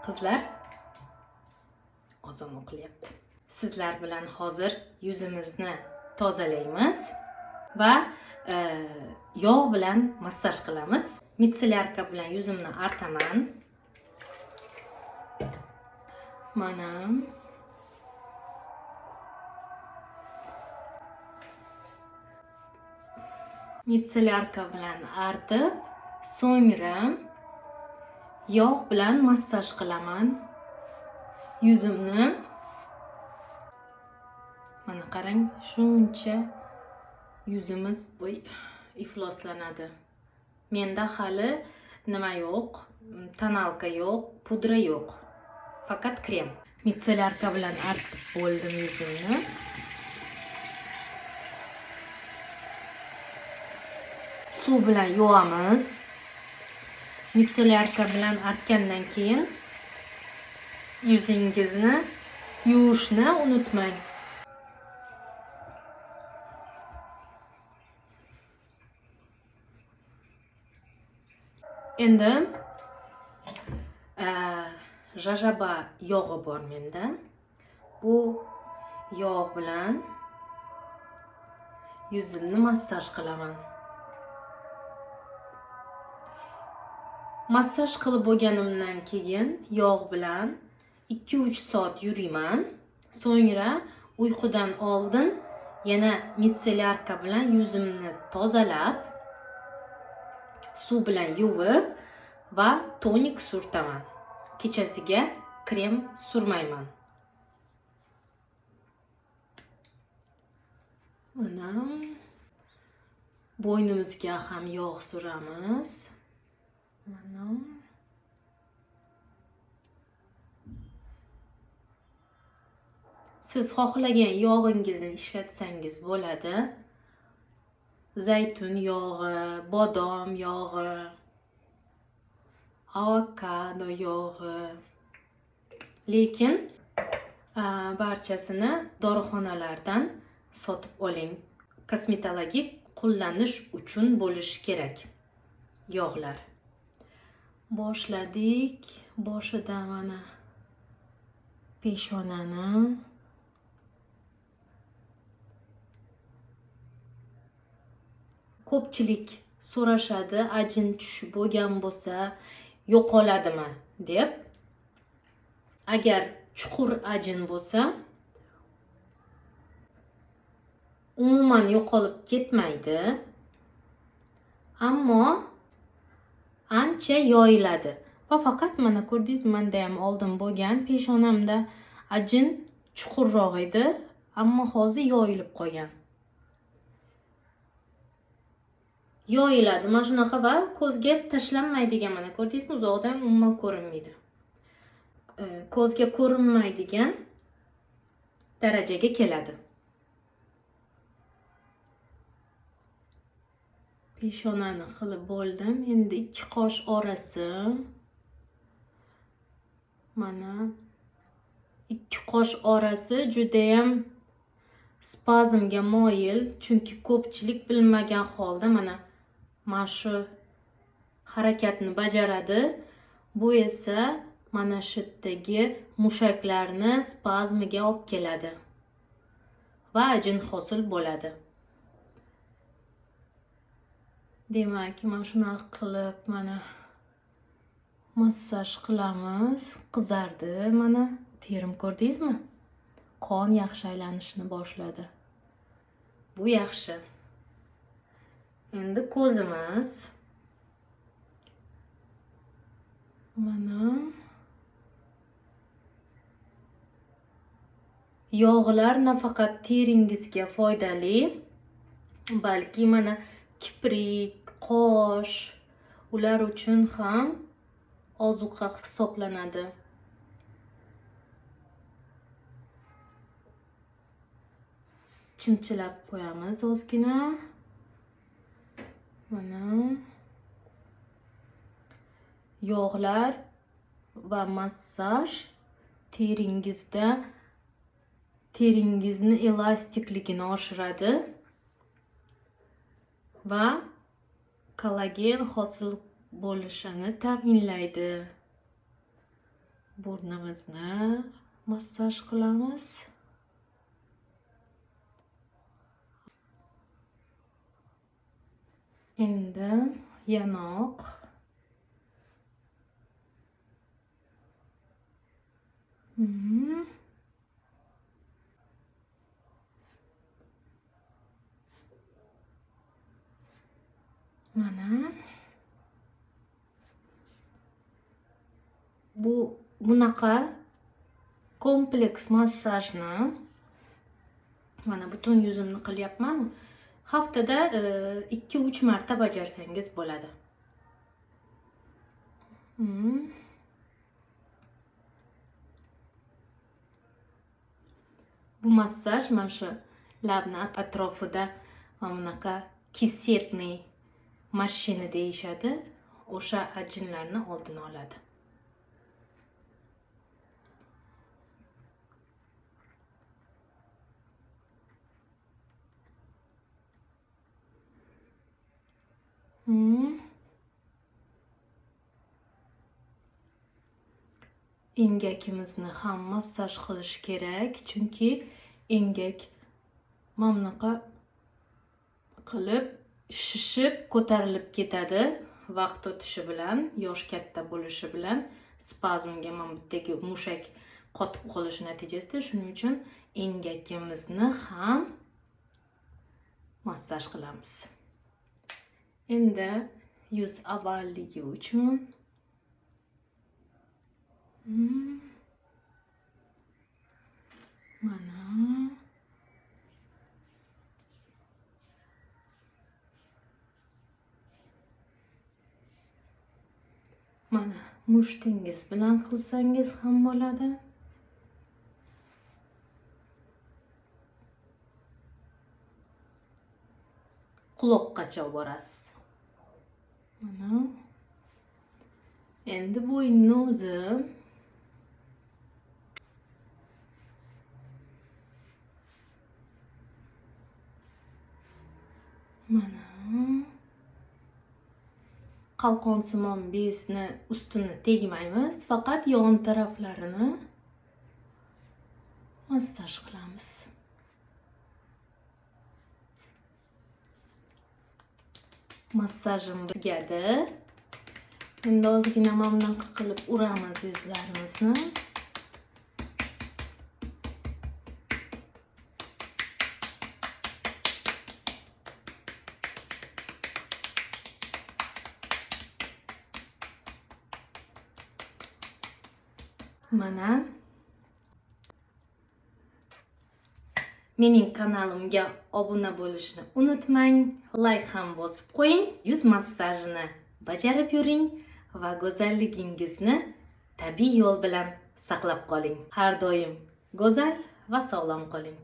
Qizlar ozon o'qilyapti. Sizlar bilan hozir yuzimizni tozalaymiz va yog' bilan massaj qilamiz. Mitselyarka bilan yuzimni artaman. Mana mitselyarka bilan artib, so'ngra yog' bilan massaj qilaman yuzimni. Mana qarang, shuncha yuzimiz ifloslanadi. Menda hali nima yo'q, tonalka yo'q, pudra yo'q. Faqat krem. Mitselyarka bilan artib bo'ldim yuzimni. Suv bilan yuvamiz. Mitselyarka bilan artgandan keyin yuzingizni yuvishni unutmang. Endi jojoba yog'i bor menda. Bu yog' bilan yuzimni massaj qilaman. Massaj qilib bo'lganimdan keyin yog' bilan 2-3 soat yuriyman. So'ngra uyqudan oldin yana mitselyarka bilan yuzimni tozalab, suv bilan yuvib va tonik surtaman. Kechasiga krem surmayman. Mana bo'ynimizga ham yog' suramiz. Mana siz xohlagan yog'ingizni ishlatsangiz bo'ladi. Zaytun yog'i, bodom yog'i, avokado yog'i. Lekin barchasini dorixonalardan sotib oling. Kosmetologik qo'llanish uchun bo'lishi kerak yog'lar. Boshladik. Boshida mana peshonani, ko'pchilik so'rashadi, ajin tushib bo'lgan bo'lsa yo'qoladimi deb. Agar chuqur ajin bo'lsa, umuman yo'qolib ketmaydi, ammo ancha yoyiladi. Va faqat mana ko'rdingizmi, menda ham oldin bo'lgan, peshonamda ajin chuqurroq edi, ammo hozir yoyilib qolgan. Yoyiladi mana shunaqa va ko'zga tashlanmaydigan, mana ko'rdingizmi, uzoqdan umuman ko'rinmaydi. Ko'zga ko'rinmaydigan darajaga keladi. Peshonani qilib bo'ldim. Endi 2 qosh orasi, mana 2 qosh orasi juda ham spazmga moyil, chunki ko'pchilik bilmagan holda mana shu harakatni bajaradi. Bu esa mana shu yerdagi mushaklarni spazmiga olib keladi va ajin hosil bo'ladi. Demak, mana shunaqa qilib mana massaj qilamiz. Qizardi, mana terim ko'rdingizmi? Qon yaxshi aylanishni boshladi. Bu yaxshi. Endi ko'zimiz. Mana yog'lar nafaqat teringizga foydali, balki mana kiprik, qosh, ular uchun ham ozuqa hisoblanadi. Chimchilab qo'yamiz ozgina. Mana yog'lar va massaj teringizni elastikligini oshiradi va kollagen hosil bo'lishini ta'minlaydi. burnimizni massaj qilamiz. Endi yanoq. Mana bunaqa kompleks massajni mana butun yuzimni qilyapman. Haftada 2-3 marta bajarsangiz bo'ladi. Bu massaj mana shu labni atrofida bunaqa kisetniy mashina deyishadi. O'sha ajinlarni oldini oladi. Engakimizni ham massaj qilish kerak, chunki engak mana bunaqa qilib shishib ko'tarilib ketadi vaqt o'tishi bilan, yosh katta bo'lishi bilan spazmga mana bu yerdagi mushak qotib qolishi natijasida. Shuning uchun engakimizni ham massaj qilamiz. Endi yuz avvalligi uchun mana mushtingiz bilan qilsangiz ham bo'ladi. Quloqqacha borasiz. Mana endi bo'yinni o'zi mana qalqonsimon bezni ustini tegmaymiz, faqat yon taraflarini massaj qilamiz. Massajim tugadi. Endi ozgina mana bunaqa qilib uramiz yuzlarimizni. Mana mening kanalimga obuna bo'lishni unutmang, like ham bosib qo'ying, yuz massajini bajarib yuring va go'zalligingizni tabiiy yo'l bilan saqlab qoling. Har doim go'zal va sog'lom qoling.